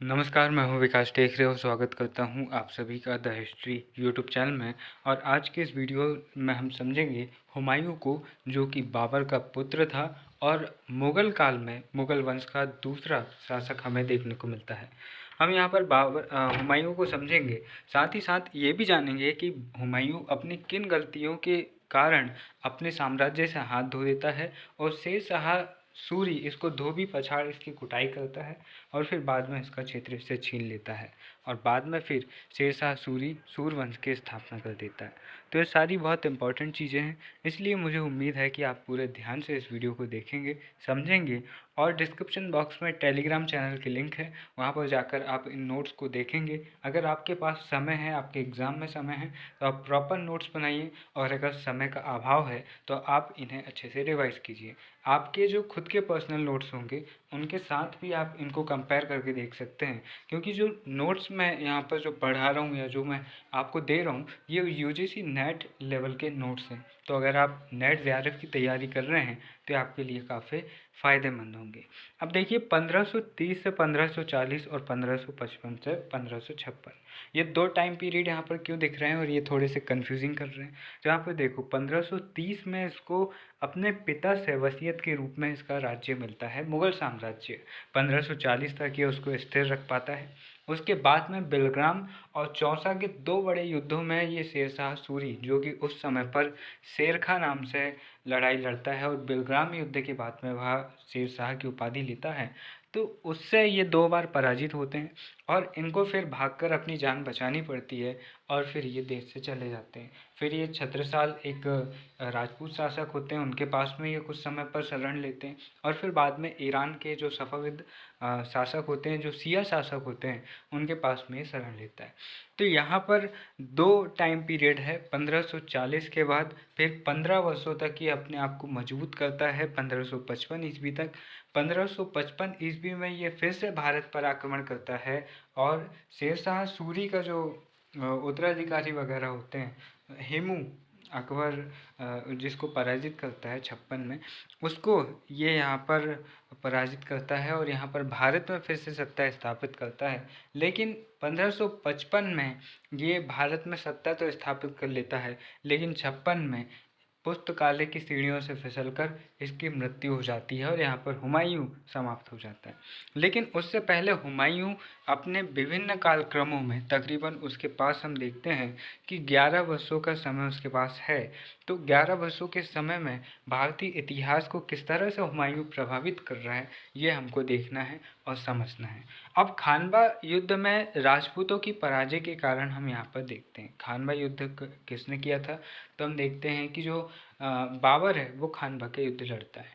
नमस्कार, मैं हूं विकास टेकरे और स्वागत करता हूं आप सभी का द हिस्ट्री यूट्यूब चैनल में। और आज के इस वीडियो में हम समझेंगे हुमायूं को, जो कि बाबर का पुत्र था और मुग़ल काल में मुग़ल वंश का दूसरा शासक हमें देखने को मिलता है। हम यहाँ पर हुमायूं को समझेंगे, साथ ही साथ ये भी जानेंगे कि हुमायूं अपनी किन गलतियों के कारण अपने साम्राज्य से हाथ धो देता है और शेर शाह सूरी इसको धोबी पछाड़ इसकी कुटाई करता है और फिर बाद में इसका क्षेत्र इससे छीन लेता है और बाद में फिर शेरशाह सूरी सूरवंश की स्थापना कर देता है। तो ये सारी बहुत इंपॉर्टेंट चीज़ें हैं, इसलिए मुझे उम्मीद है कि आप पूरे ध्यान से इस वीडियो को देखेंगे, समझेंगे। और डिस्क्रिप्शन बॉक्स में टेलीग्राम चैनल की लिंक है, वहाँ पर जाकर आप इन नोट्स को देखेंगे। अगर आपके पास समय है, आपके एग्ज़ाम में समय है, तो आप प्रॉपर नोट्स बनाइए, और अगर समय का अभाव है तो आप इन्हें अच्छे से रिवाइज़ कीजिए। आपके जो खुद के पर्सनल नोट्स होंगे उनके साथ भी आप इनको कंपेयर करके देख सकते हैं, क्योंकि जो नोट्स मैं यहाँ पर जो पढ़ा रहा हूँ या जो मैं आपको दे रहा हूँ ये यूजीसी नेट लेवल के नोट्स हैं। तो अगर आप नेट जेआरएफ की तैयारी कर रहे हैं तो ये आपके लिए काफ़ी फ़ायदेमंद होंगे। अब देखिए, 1530 से 1540 और 1555 से 1556, ये दो टाइम पीरियड यहाँ पर क्यों दिख रहे हैं और ये थोड़े से कंफ्यूजिंग कर रहे हैं। तो यहाँ पर देखो, 1530 में इसको अपने पिता से वसीयत के रूप में इसका राज्य मिलता है, मुग़ल साम्राज्य। 1540 तक ये उसको स्थिर रख पाता है। उसके बाद में बिलग्राम और चौसा के दो बड़े युद्धों में ये शेरशाह सूरी, जो कि उस समय पर शेरखा नाम से लड़ाई लड़ता है और बिलग्राम युद्ध के बाद में वह शेरशाह की उपाधि लेता है, तो उससे ये दो बार पराजित होते हैं और इनको फिर भागकर अपनी जान बचानी पड़ती है और फिर ये देश से चले जाते हैं। फिर ये छत्रसाल एक राजपूत शासक होते हैं, उनके पास में ये कुछ समय पर शरण लेते हैं और फिर बाद में ईरान के जो सफ़विद शासक होते हैं, जो शिया शासक होते हैं, उनके पास में ये शरण लेता है। तो यहाँ पर दो टाइम पीरियड है, 1540 के बाद फिर 15 वर्षों तक ये अपने आप को मजबूत करता है, 1555 ईस्वी तक। 1555 ईस्वी में ये फिर से भारत पर आक्रमण करता है और शेरशाह सूरी का जो उत्तराधिकारी वगैरह होते हैं, हेमू अकबर, जिसको पराजित करता है 56 में, उसको ये यहाँ पर पराजित करता है और यहाँ पर भारत में फिर से सत्ता स्थापित करता है। लेकिन 1555 में ये भारत में सत्ता तो स्थापित कर लेता है, लेकिन 56 में पुस्तकालय की सीढ़ियों से फिसलकर इसकी मृत्यु हो जाती है और यहाँ पर हुमायूं समाप्त हो जाता है। लेकिन उससे पहले हुमायूं अपने विभिन्न कालक्रमों में, तकरीबन उसके पास हम देखते हैं कि 11 वर्षों का समय उसके पास है। तो 11 वर्षों के समय में भारतीय इतिहास को किस तरह से हुमायूं प्रभावित कर रहा है, ये हमको देखना है और समझना है। अब खानवा युद्ध में राजपूतों की पराजय के कारण हम यहाँ पर देखते हैं, खानवा युद्ध किसने किया था, तो हम देखते हैं कि जो बाबर है वो खानवा के युद्ध लड़ता है।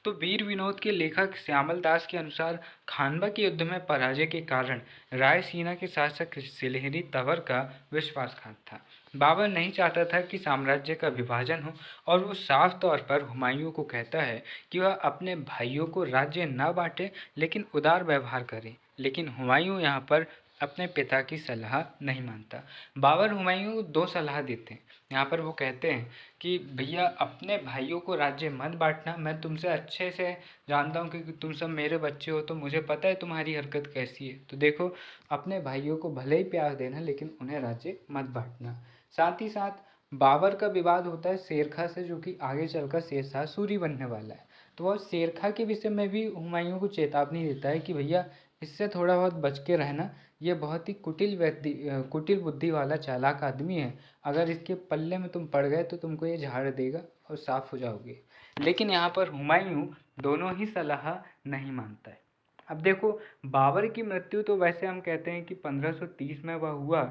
तो वीर विनोद के लेखक श्यामल दास के अनुसार खानवा के युद्ध में पराजय के कारण रायसीना के शासक सिलहरी तंवर का विश्वासघात था। बाबर नहीं चाहता था कि साम्राज्य का विभाजन हो और वो साफ तौर पर हुमायूं को कहता है कि वह अपने भाइयों को राज्य न बांटे, लेकिन उदार व्यवहार करे। लेकिन हुमायूं यहाँ पर अपने पिता की सलाह नहीं मानता। बाबर हुमायूं को दो सलाह देते हैं। यहाँ पर वो कहते हैं कि भैया, अपने भाइयों को राज्य मत बांटना, मैं तुमसे अच्छे से जानता हूँ क्योंकि तुम सब मेरे बच्चे हो, तो मुझे पता है तुम्हारी हरकत कैसी है। तो देखो, अपने भाइयों को भले ही प्यार देना, लेकिन उन्हें राज्य मत बांटना। साथ ही साथ बाबर का विवाद होता है शेरखा से, जो कि आगे चलकर शेरशाह सूरी बनने वाला है। तो वह शेरखा के विषय में भी हुमायूं को चेतावनी देता है कि भैया, इससे थोड़ा बहुत बच के रहना, ये बहुत ही कुटिल बुद्धि वाला चालाक आदमी है। अगर इसके पल्ले में तुम पड़ गए तो तुमको ये झाड़ देगा और साफ हो जाओगे। लेकिन यहाँ पर हुमायूं दोनों ही सलाह नहीं मानता है। अब देखो, बाबर की मृत्यु तो वैसे हम कहते हैं कि 1530 में वह हुआ,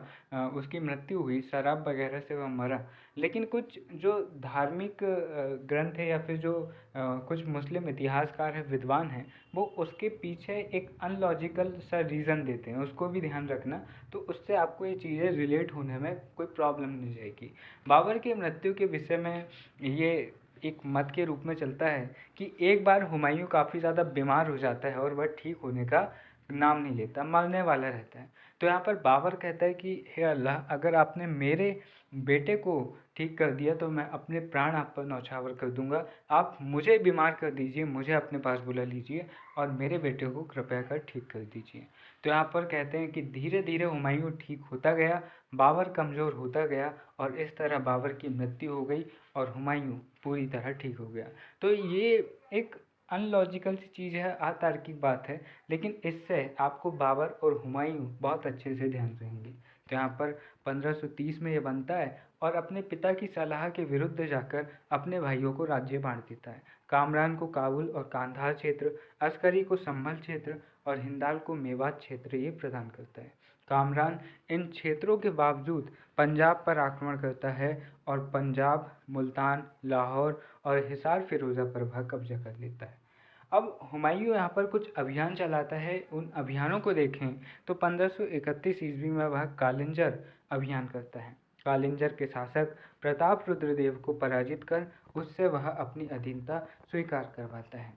उसकी मृत्यु हुई, शराब वगैरह से वह मरा। लेकिन कुछ जो धार्मिक ग्रंथ है या फिर जो कुछ मुस्लिम इतिहासकार हैं, विद्वान हैं, वो उसके पीछे एक अनलॉजिकल सा रीज़न देते हैं, उसको भी ध्यान रखना। तो उससे आपको ये चीज़ें रिलेट होने में कोई प्रॉब्लम नहीं जाएगी। बाबर की मृत्यु के विषय में ये एक मत के रूप में चलता है कि एक बार हुमायूं काफ़ी ज़्यादा बीमार हो जाता है और वह ठीक होने का नाम नहीं लेता, मरने वाला रहता है। तो यहाँ पर बाबर कहता है कि हे अल्लाह, अगर आपने मेरे बेटे को ठीक कर दिया तो मैं अपने प्राण आप पर न्यौछावर कर दूंगा। आप मुझे बीमार कर दीजिए, मुझे अपने पास बुला लीजिए और मेरे बेटे को कृपया कर ठीक कर दीजिए। तो यहाँ पर कहते हैं कि धीरे धीरे हुमायूं ठीक होता गया, बाबर कमज़ोर होता गया और इस तरह बाबर की मृत्यु हो गई और हुमायूं पूरी तरह ठीक हो गया। तो ये एक अनलॉजिकल सी चीज़ है, अतार्किक बात है, लेकिन इससे आपको बाबर और हुमायूं बहुत अच्छे से ध्यान रहेंगे। तो यहाँ पर 1530 में ये बनता है और अपने पिता की सलाह के विरुद्ध जाकर अपने भाइयों को राज्य बांट देता है। कामरान को काबुल और कांधार क्षेत्र, अस्करी को संभल क्षेत्र और हिंदाल को मेवात क्षेत्र ये प्रदान करता है। कामरान इन क्षेत्रों के बावजूद पंजाब पर आक्रमण करता है और पंजाब, मुल्तान, लाहौर और हिसार फिरोज़ा पर वह कब्जा कर लेता है। अब हुमायूं यहाँ पर कुछ अभियान चलाता है। उन अभियानों को देखें तो 1531 ईस्वी में वह कालिंजर अभियान करता है। कालिंजर के शासक प्रताप रुद्रदेव को पराजित कर उससे वह अपनी अधीनता स्वीकार करवाता है।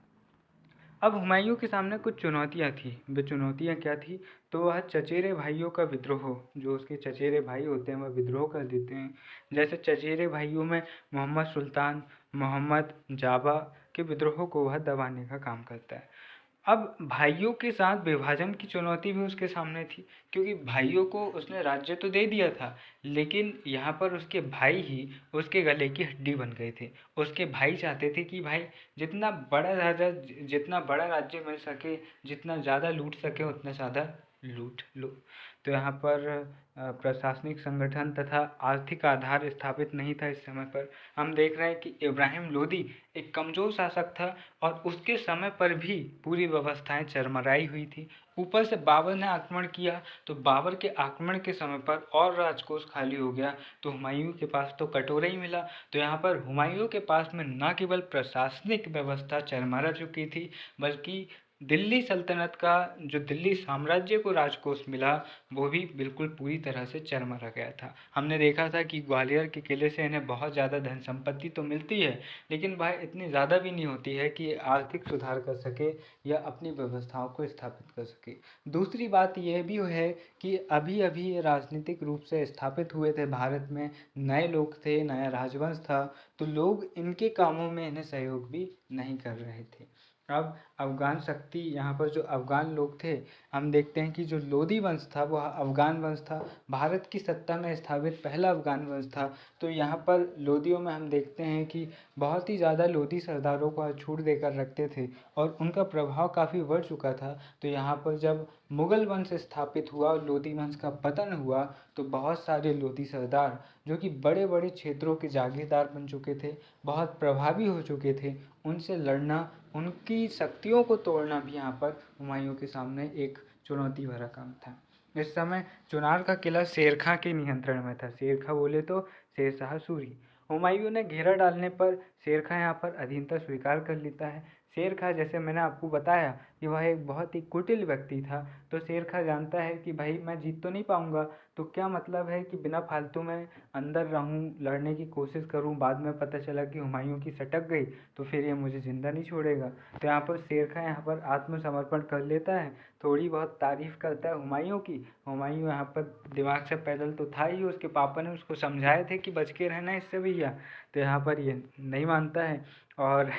अब हुमायूं के सामने कुछ चुनौतियां थी। वे चुनौतियां क्या थी? तो वह चचेरे भाइयों का विद्रोह, जो उसके चचेरे भाई होते हैं वह विद्रोह कर देते हैं। जैसे चचेरे भाइयों में मोहम्मद सुल्तान, मोहम्मद जाबा के विद्रोह को वह दबाने का काम करता है। अब भाइयों के साथ विभाजन की चुनौती भी उसके सामने थी, क्योंकि भाइयों को उसने राज्य तो दे दिया था, लेकिन यहाँ पर उसके भाई ही उसके गले की हड्डी बन गए थे। उसके भाई चाहते थे कि भाई जितना बड़ा राजा, जितना बड़ा राज्य मिल सके, जितना ज़्यादा लूट सके उतना ज़्यादा लूट लो। तो यहाँ पर प्रशासनिक संगठन तथा आर्थिक आधार स्थापित नहीं था इस समय पर। हम देख रहे हैं कि इब्राहिम लोदी एक कमज़ोर शासक था और उसके समय पर भी पूरी व्यवस्थाएं चरमराई हुई थी। ऊपर से बाबर ने आक्रमण किया, तो बाबर के आक्रमण के समय पर और राजकोष खाली हो गया, तो हुमायूं के पास तो कटोरा ही मिला। तो यहाँ पर हुमायूं के पास में न केवल प्रशासनिक व्यवस्था चरमरा चुकी थी, बल्कि दिल्ली सल्तनत का जो दिल्ली साम्राज्य को राजकोष मिला वो भी बिल्कुल पूरी तरह से चरमरा गया था। हमने देखा था कि ग्वालियर के किले से इन्हें बहुत ज़्यादा धन संपत्ति तो मिलती है, लेकिन वह इतनी ज़्यादा भी नहीं होती है कि आर्थिक सुधार कर सके या अपनी व्यवस्थाओं को स्थापित कर सके। दूसरी बात यह भी है कि अभी अभी ये राजनीतिक रूप से स्थापित हुए थे भारत में, नए लोग थे, नया राजवंश था, तो लोग इनके कामों में इन्हें सहयोग भी नहीं कर रहे थे। अब अफ़गान शक्ति, यहाँ पर जो अफ़गान लोग थे, हम देखते हैं कि जो लोदी वंश था वह अफ़गान वंश था, भारत की सत्ता में स्थापित पहला अफ़गान वंश था। तो यहाँ पर लोदियों में हम देखते हैं कि बहुत ही ज़्यादा लोदी सरदारों को छूट देकर रखते थे और उनका प्रभाव काफ़ी बढ़ चुका था। तो यहाँ पर जब मुग़ल वंश स्थापित हुआ और लोदी वंश का पतन हुआ, तो बहुत सारे लोदी सरदार जो कि बड़े बड़े क्षेत्रों के जागीरदार बन चुके थे, बहुत प्रभावी हो चुके थे, उनसे लड़ना, उनकी शक्तियों को तोड़ना भी यहाँ पर हुमायूं के सामने एक चुनौती भरा काम था। इस समय चुनार का किला शेर खां के नियंत्रण में था। शेर खां बोले तो शेरशाह सूरी। हुमायूं ने घेरा डालने पर शेर खां यहाँ पर अधीनता स्वीकार कर लेता है। शेर खां, जैसे मैंने आपको बताया कि वह एक बहुत ही कुटिल व्यक्ति था, तो शेर खां जानता है कि भाई मैं जीत तो नहीं पाऊंगा, तो क्या मतलब है कि बिना फालतू में अंदर रहूं, लड़ने की कोशिश करूं, बाद में पता चला कि हुमायूं की सटक गई तो फिर ये मुझे ज़िंदा नहीं छोड़ेगा। तो यहाँ पर शेर खां यहाँ पर आत्मसमर्पण कर लेता है, थोड़ी बहुत तारीफ़ करता है हुमायूं की। हुमायूं यहाँ पर दिमाग से पैदल तो था ही, उसके पापा ने उसको समझाए थे कि बच के रहना इससे भैया, तो यहाँ पर ये नहीं मानता है और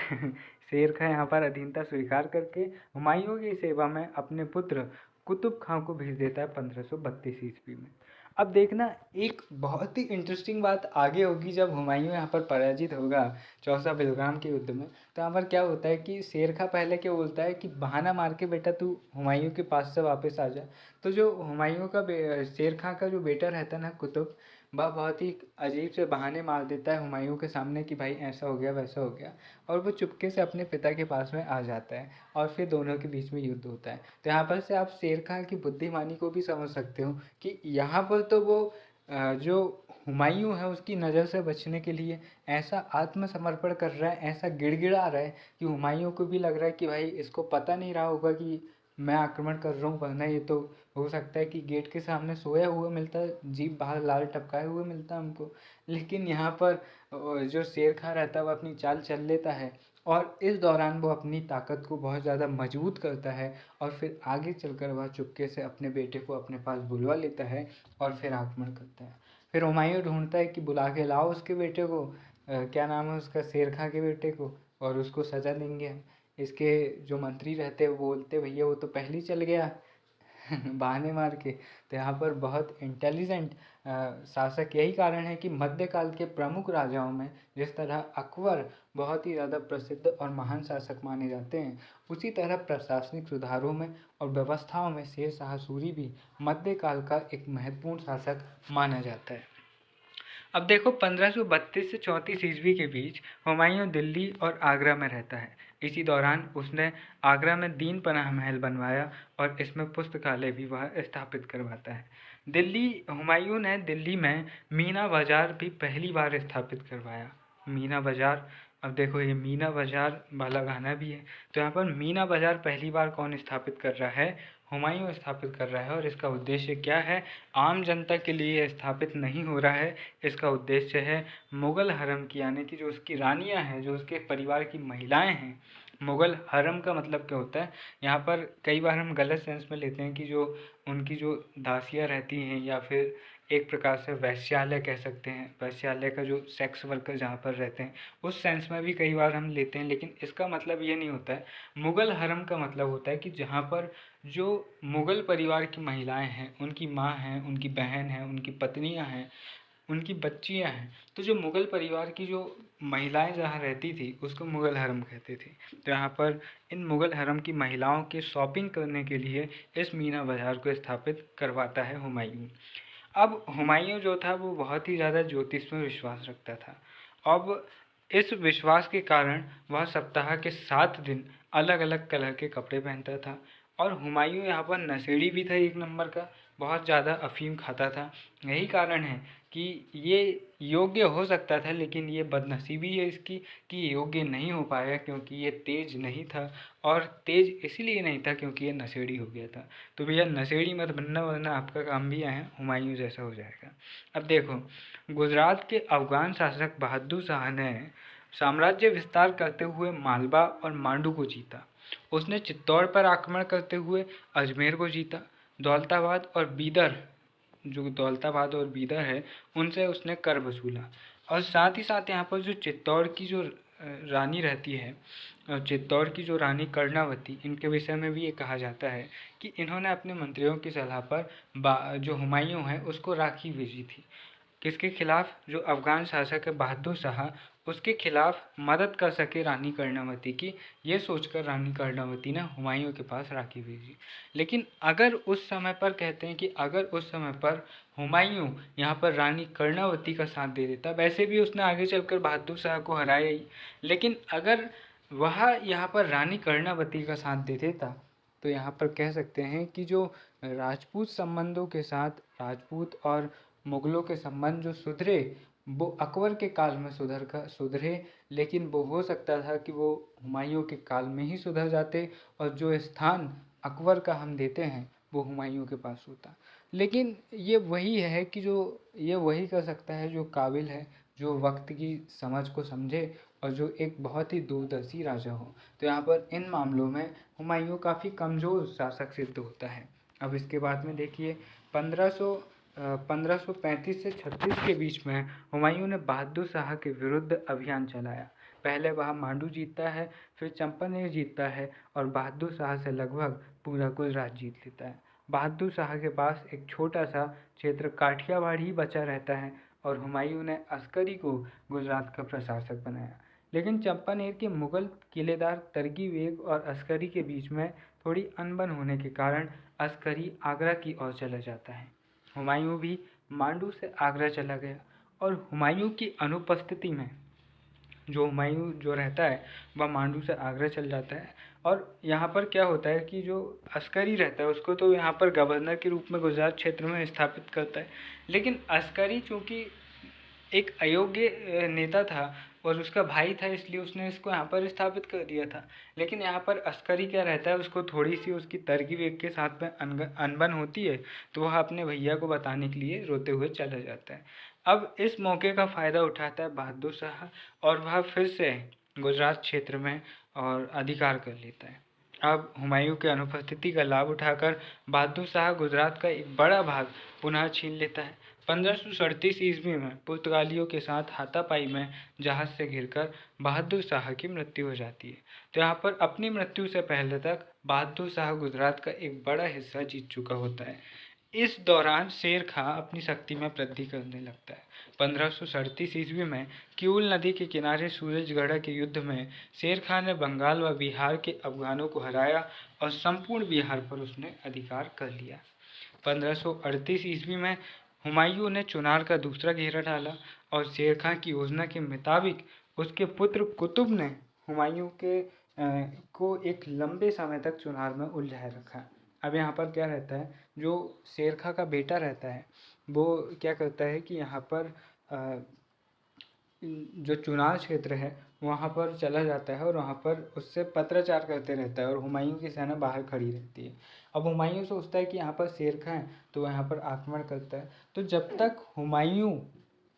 शेर खां यहाँ पर अधीनता स्वीकार करके हुमायूं की सेवा में अपने पुत्र कुतुब खां को भेज देता है 1532 ईस्वी में। अब देखना, एक बहुत ही इंटरेस्टिंग बात आगे होगी जब हुमायूं यहाँ पर पराजित होगा चौसा बेलगाम के युद्ध में। तो यहाँ पर क्या होता है कि शेर खां पहले क्या बोलता है कि बहाना मार के बेटा तू हुमायूं के पास से वापस आ जा। तो जो हुमायूं का शेर खां का जो बेटा रहता है ना कुतुब, वह बहुत ही अजीब से बहाने मार देता है हुमायूं के सामने कि भाई ऐसा हो गया वैसा हो गया, और वो चुपके से अपने पिता के पास में आ जाता है और फिर दोनों के बीच में युद्ध होता है। तो यहाँ पर से आप शेर खां की बुद्धिमानी को भी समझ सकते हो कि यहाँ पर तो वो जो हुमायूं है उसकी नज़र से बचने के लिए ऐसा आत्मसमर्पण कर रहा है, ऐसा गिड़गिड़ा रहा है कि हुमायूं को भी लग रहा है कि भाई इसको पता नहीं रहा होगा कि मैं आक्रमण कर रहा हूँ, वरना ये तो हो सकता है कि गेट के सामने सोया हुआ मिलता, जीभ बाहर लाल टपकाए हुए मिलता हमको। लेकिन यहाँ पर जो शेर खां रहता है वो अपनी चाल चल लेता है और इस दौरान वो अपनी ताकत को बहुत ज़्यादा मजबूत करता है और फिर आगे चलकर वह चुपके से अपने बेटे को अपने पास बुलवा लेता है और फिर आक्रमण करता है। फिर हुमायूं ढूंढता है कि बुला के लाओ उसके बेटे को, क्या नाम है उसका, शेर खां के बेटे को, और उसको सजा देंगे हम। इसके जो मंत्री रहते हैं वो बोलते भैया वो तो पहले ही चल गया बहाने मार के। तो यहाँ पर बहुत इंटेलिजेंट शासक, यही कारण है कि मध्यकाल के प्रमुख राजाओं में जिस तरह अकबर बहुत ही ज़्यादा प्रसिद्ध और महान शासक माने जाते हैं, उसी तरह प्रशासनिक सुधारों में और व्यवस्थाओं में शेर शाह सूरी भी मध्यकाल का एक महत्वपूर्ण शासक माना जाता है। अब देखो 1532 से 34 ईस्वी के बीच हुमायूं दिल्ली और आगरा में रहता है। इसी दौरान उसने आगरा में दीन पनाह महल बनवाया और इसमें पुस्तकालय भी वह स्थापित करवाता है। हुमायूं ने दिल्ली में मीना बाजार भी पहली बार स्थापित करवाया। मीना बाजार, अब देखो ये मीना बाजार वाला गाना भी है। तो यहाँ पर मीना बाजार पहली बार कौन स्थापित कर रहा है? हुमायूं स्थापित कर रहा है। और इसका उद्देश्य क्या है? आम जनता के लिए स्थापित नहीं हो रहा है। इसका उद्देश्य है मुग़ल हरम की, यानी कि जो उसकी रानियां हैं, जो उसके परिवार की महिलाएं हैं। मुग़ल हरम का मतलब क्या होता है? यहाँ पर कई बार हम गलत सेंस में लेते हैं कि जो उनकी जो दासियां रहती हैं, या फिर एक प्रकार से वैश्यालय कह सकते हैं, वैश्यालय का जो सेक्स वर्कर जहाँ पर रहते हैं, उस सेंस में भी कई बार हम लेते हैं, लेकिन इसका मतलब ये नहीं होता है। मुग़ल हरम का मतलब होता है कि जहाँ पर जो मुग़ल परिवार की महिलाएं हैं, उनकी माँ हैं, उनकी बहन हैं, उनकी पत्नियां हैं, उनकी बच्चियां हैं। तो जो मुग़ल परिवार की जो महिलाएं जहाँ रहती थी उसको मुग़ल हरम कहते थे। तो यहाँ पर इन मुग़ल हरम की महिलाओं के शॉपिंग करने के लिए इस मीना बाज़ार को स्थापित करवाता है हुमायूं। अब हुमायूं जो था वो बहुत ही ज़्यादा ज्योतिष में विश्वास रखता था। अब इस विश्वास के कारण वह सप्ताह के 7 दिन अलग अलग कलर के कपड़े पहनता था। और हुमायूं यहाँ पर नशेड़ी भी था एक नंबर का, बहुत ज़्यादा अफीम खाता था। यही कारण है कि ये योग्य हो सकता था, लेकिन ये बदनसीबी है इसकी कि योग्य नहीं हो पाया, क्योंकि ये तेज नहीं था। और तेज इसलिए नहीं था क्योंकि ये नशेड़ी हो गया था। तो भैया नशेड़ी मत बनना, वरना आपका काम भी आए हुमायूं जैसा हो जाएगा। अब देखो, गुजरात के अफगान शासक बहादुर शाह ने साम्राज्य विस्तार करते हुए मालवा और मांडू को जीता। उसने चित्तौड़ पर आक्रमण करते हुए अजमेर को जीता। दौलताबाद और बीदर है, उनसे उसने कर वसूला। और साथ ही साथ यहाँ पर जो चित्तौड़ की जो रानी रहती है, चित्तौड़ की जो रानी कर्णावती, इनके विषय में भी ये कहा जाता है कि इन्होंने अपने मंत्रियों की सलाह पर जो हुमायूं है उसको राखी भेजी थी। किसके खिलाफ? जो अफगान शासक है बहादुर शाह, उसके खिलाफ मदद कर सके रानी कर्णावती की, ये सोचकर रानी कर्णावती ने हुमायूं के पास राखी भेजी। लेकिन अगर उस समय पर कहते हैं कि अगर उस समय पर हुमायूं यहाँ पर रानी कर्णावती का साथ दे देता, वैसे भी उसने आगे चलकर बहादुर शाह को हराया ही, लेकिन अगर वह यहाँ पर रानी कर्णावती का साथ दे देता, तो यहाँ पर कह सकते हैं कि जो राजपूत संबंधों के साथ राजपूत और मुगलों के संबंध जो सुधरे, वो अकबर के काल में सुधरे, लेकिन वो हो सकता था कि वो हुमायूं के काल में ही सुधर जाते, और जो स्थान अकबर का हम देते हैं वो हुमायूं के पास होता। लेकिन ये वही है कि जो ये वही कर सकता है जो काबिल है, जो वक्त की समझ को समझे, और जो एक बहुत ही दूरदर्शी राजा हो। तो यहाँ पर इन मामलों में हुमायूं काफ़ी कमज़ोर शासक सिद्ध होता है। अब इसके बाद में देखिए 1535 से 36 के बीच में हुमायूं ने बहादुर शाह के विरुद्ध अभियान चलाया। पहले वह मांडू जीतता है, फिर चंपानेर जीतता है, और बहादुर शाह से लगभग पूरा गुजरात जीत लेता है। बहादुर शाह के पास एक छोटा सा क्षेत्र काठियावाड़ ही बचा रहता है, और हुमायूं ने अस्करी को गुजरात का प्रशासक बनाया। लेकिन चंपानेर के मुगल किलेदार तरगी बेग और अस्करी के बीच में थोड़ी अनबन होने के कारण अस्करी आगरा की ओर चला जाता है। हुमायूं भी मांडू से आगरा चला गया, और हुमायूं की अनुपस्थिति में जो हुमायूं जो रहता है वह मांडू से आगरा चल जाता है। और यहाँ पर क्या होता है कि जो अस्करी रहता है उसको तो यहाँ पर गवर्नर के रूप में गुजरात क्षेत्र में स्थापित करता है, लेकिन अस्करी चूँकि एक अयोग्य नेता था और उसका भाई था, इसलिए उसने इसको यहाँ पर स्थापित कर दिया था। लेकिन यहाँ पर अस्करी क्या रहता है, उसको थोड़ी सी उसकी तरकीब एक के साथ में अनबन होती है, तो वह अपने भैया को बताने के लिए रोते हुए चला जाता है। अब इस मौके का फ़ायदा उठाता है बहादुर शाह, और वह फिर से गुजरात क्षेत्र में और अधिकार कर लेता है। अब हुमायूं की अनुपस्थिति का लाभ उठाकर बहादुर शाह गुजरात का एक बड़ा भाग पुनः छीन लेता है। 1537 ईस्वी में पुर्तगालियों के साथ हाथापाई में जहाज से घिरकर बहादुर शाह की मृत्यु हो जाती है। तो यहाँ पर अपनी मृत्यु से पहले तक बहादुर शाह गुजरात का एक बड़ा हिस्सा जीत चुका होता है। इस दौरान शेर खां अपनी शक्ति में वृद्धि करने लगता है। 1537 ईस्वी में किऊल नदी के किनारे सूरजगढ़ के युद्ध में शेर खां ने बंगाल व बिहार के अफगानों को हराया और संपूर्ण बिहार पर उसने अधिकार कर लिया। 1538 ईस्वी में हुमायूं ने चुनार का दूसरा घेरा डाला और शेर खां की योजना के मुताबिक उसके पुत्र कुतुब ने हुमायूं को एक लंबे समय तक चुनार में उलझाए रखा। अब यहाँ पर क्या रहता है, जो शेर खां का बेटा रहता है वो क्या करता है कि यहाँ पर जो चुनार क्षेत्र है वहाँ पर चला जाता है और वहाँ पर उससे पत्राचार करते रहता है और हुमायूं की सेना बाहर खड़ी रहती है। अब हुमायूं सोचता है कि यहाँ पर शेर खां है तो वह यहाँ पर आक्रमण करता है। तो जब तक हुमायूं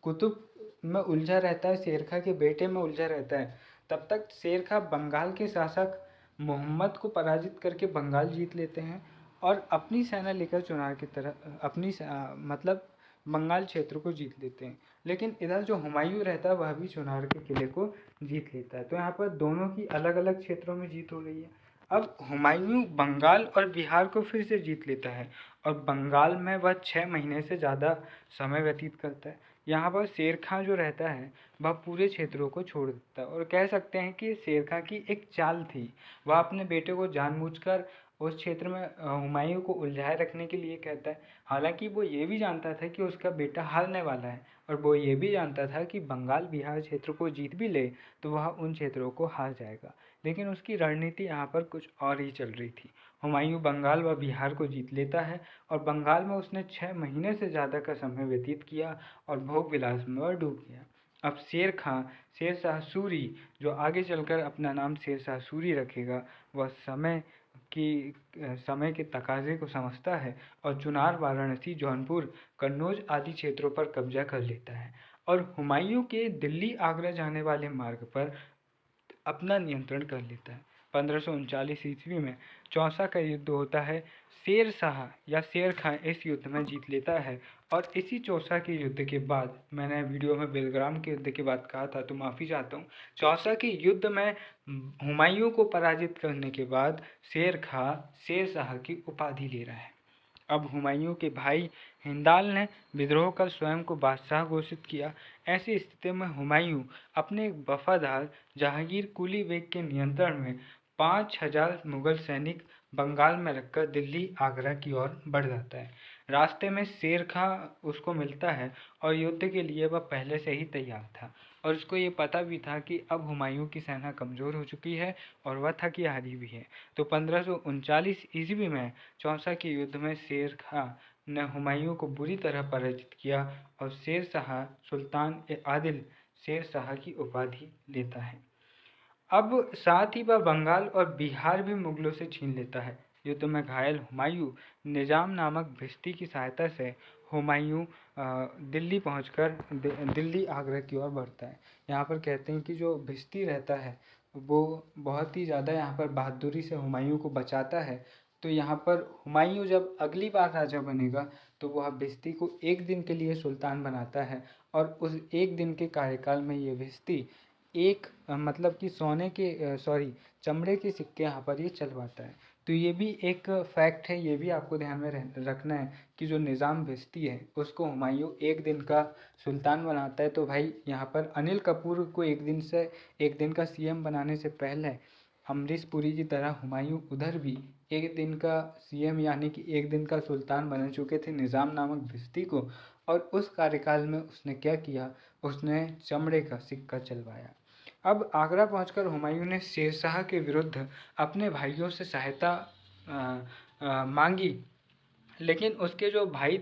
कुतुब में उलझा रहता है, शेर खां के बेटे में उलझा रहता है, तब तक शेर खां बंगाल के शासक मोहम्मद को पराजित करके बंगाल जीत लेते हैं और अपनी सेना लेकर चुनार की तरफ मतलब बंगाल क्षेत्र को जीत लेते हैं। लेकिन इधर जो हुमायूं रहता है वह भी चुनार के किले को जीत लेता है। तो यहाँ पर दोनों की अलग अलग क्षेत्रों में जीत हो रही है। अब हुमायूं बंगाल और बिहार को फिर से जीत लेता है और बंगाल में वह 6 महीने से ज़्यादा समय व्यतीत करता है। यहाँ पर शेर खां जो रहता है वह पूरे क्षेत्रों को छोड़ देता है और कह सकते हैं कि शेर खां की एक चाल थी। वह अपने बेटे को जानबूझकर उस क्षेत्र में हुमायूं को उलझाए रखने के लिए कहता है। हालांकि वो ये भी जानता था कि उसका बेटा हारने वाला है और वो ये भी जानता था कि बंगाल बिहार क्षेत्र को जीत भी ले तो वह उन क्षेत्रों को हार जाएगा। लेकिन उसकी रणनीति यहाँ पर कुछ और ही चल रही थी। हुमायूं बंगाल व बिहार को जीत लेता है और बंगाल में उसने 6 महीने से ज़्यादा का समय व्यतीत किया और भोग विलास में वह डूब गया। अब शेर खां शेर शाह सूरी, जो आगे चलकर अपना नाम शेर शाह सूरी रखेगा, वह समय के तकाजे को समझता है और चुनार, वाराणसी, जौनपुर, कन्नौज आदि क्षेत्रों पर कब्जा कर लेता है और हुमायूं के दिल्ली आगरा जाने वाले मार्ग पर अपना नियंत्रण कर लेता है। 1539 ईस्वी में चौसा का युद्ध होता है। शेर शाह या शेर खां इस युद्ध में जीत लेता है और इसी चौसा के युद्ध के बाद, मैंने वीडियो में बेलग्राम के युद्ध की बात कहा था तो माफ़ी चाहता हूँ, चौसा के युद्ध में हुमायूं को पराजित करने के बाद शेर खां शेर शाह की उपाधि ले रहा है। अब हुमायूं के भाई हिंदाल ने विद्रोह कर स्वयं को बादशाह घोषित किया। ऐसी स्थिति में हुमायूं अपने एक वफादार जहांगीर कुली बेग के नियंत्रण में 5000 मुगल सैनिक बंगाल में रखकर दिल्ली आगरा की ओर बढ़ जाता है। रास्ते में शेर खां उसको मिलता है और युद्ध के लिए वह पहले से ही तैयार था और उसको ये पता भी था कि अब हुमायूं की सेना कमज़ोर हो चुकी है और वह थकी हारी भी है। तो 1539 ईस्वी में चौसा के युद्ध में शेर खां ने हुमायूं को बुरी तरह पराजित किया और शेर शाह सुल्तान ए आदिल शेर शाह की उपाधि लेता है। अब साथ ही वह बंगाल और बिहार भी मुगलों से छीन लेता है। युद्ध में घायल हुमायूं निजाम नामक भिस्ती की सहायता से हुमायूं दिल्ली पहुंचकर दिल्ली आगरा की ओर बढ़ता है। यहाँ पर कहते हैं कि जो भिस्ती रहता है वो बहुत ही ज़्यादा यहाँ पर बहादुरी से हुमायूं को बचाता है। तो यहाँ पर हुमायूं जब अगली बार राजा बनेगा तो वह भिस्ती को एक दिन के लिए सुल्तान बनाता है और उस एक दिन के कार्यकाल में ये भिस्ती एक मतलब कि चमड़े के सिक्के यहाँ पर ये चलवाता है। तो ये भी एक फैक्ट है, ये भी आपको ध्यान में रखना है कि जो निज़ाम भिस्ती है उसको हुमायूं एक दिन का सुल्तान बनाता है। तो भाई यहाँ पर अनिल कपूर को एक दिन का सीएम बनाने से पहले अमरीश पुरी की तरह हुमायूं उधर भी एक दिन का सीएम यानी कि एक दिन का सुल्तान बन चुके थे निज़ाम नामक भिस्ती को। और उस कार्यकाल में उसने क्या किया, उसने चमड़े का सिक्का चलवाया। अब आगरा पहुंचकर हुमायूं ने शेरशाह के विरुद्ध अपने भाइयों से सहायता मांगी, लेकिन उसके जो भाई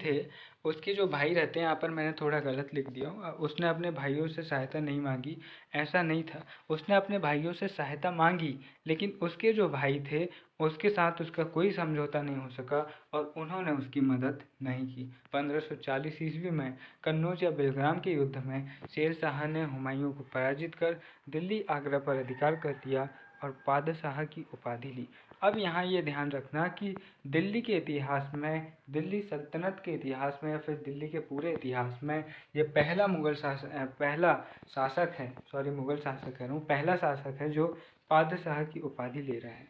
रहते हैं, यहाँ पर मैंने थोड़ा गलत लिख दिया हूँ, उसने अपने भाइयों से सहायता नहीं मांगी, ऐसा नहीं था। उसने अपने भाइयों से सहायता मांगी लेकिन उसके जो भाई थे उसके साथ उसका कोई समझौता नहीं हो सका और उन्होंने उसकी मदद नहीं की। 1540 ईस्वी में कन्नौज या बेलग्राम के युद्ध में शेर शाह ने हुमायूं को पराजित कर दिल्ली आगरा पर अधिकार कर दिया और पादशाह की उपाधि ली। अब यहाँ ये ध्यान रखना कि दिल्ली के इतिहास में, दिल्ली सल्तनत के इतिहास में या फिर दिल्ली के पूरे इतिहास में ये पहला शासक है, मुगल शासक कह रहा हूँ, पहला शासक है जो पादशाह की उपाधि ले रहा है।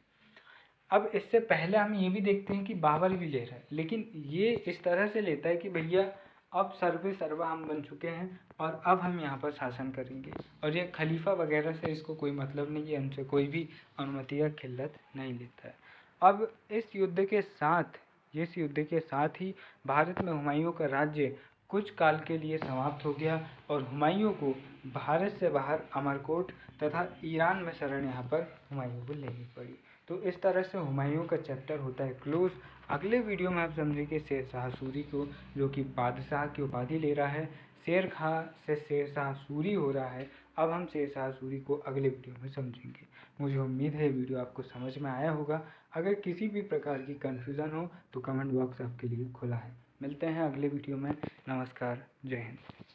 अब इससे पहले हम ये भी देखते हैं कि बाबर भी ले रहा है, लेकिन ये इस तरह से लेता है कि भैया अब सर्वे सर्वा हम बन चुके हैं और अब हम यहाँ पर शासन करेंगे, और ये खलीफा वगैरह से इसको कोई मतलब नहीं है, उनसे कोई भी अनुमति या खिल्लत नहीं लेता है। अब इस युद्ध के साथ ही भारत में हुमायूं का राज्य कुछ काल के लिए समाप्त हो गया और हुमायूं को भारत से बाहर अमरकोट तथा ईरान में शरण यहाँ पर हुमायूं को लेनी पड़ी। तो इस तरह से हुमायूं का चैप्टर होता है क्लोज। अगले वीडियो में आप समझेंगे शेर शाह सूरी को, जो कि बादशाह की उपाधि ले रहा है। शेर खां से शेर शाह सूरी हो रहा है। अब हम शेर शाह सूरी को अगले वीडियो में समझेंगे। मुझे उम्मीद है ये वीडियो आपको समझ में आया होगा। अगर किसी भी प्रकार की कन्फ्यूज़न हो तो कमेंट बॉक्स आपके लिए खुला है। मिलते हैं अगले वीडियो में। नमस्कार, जय हिंद।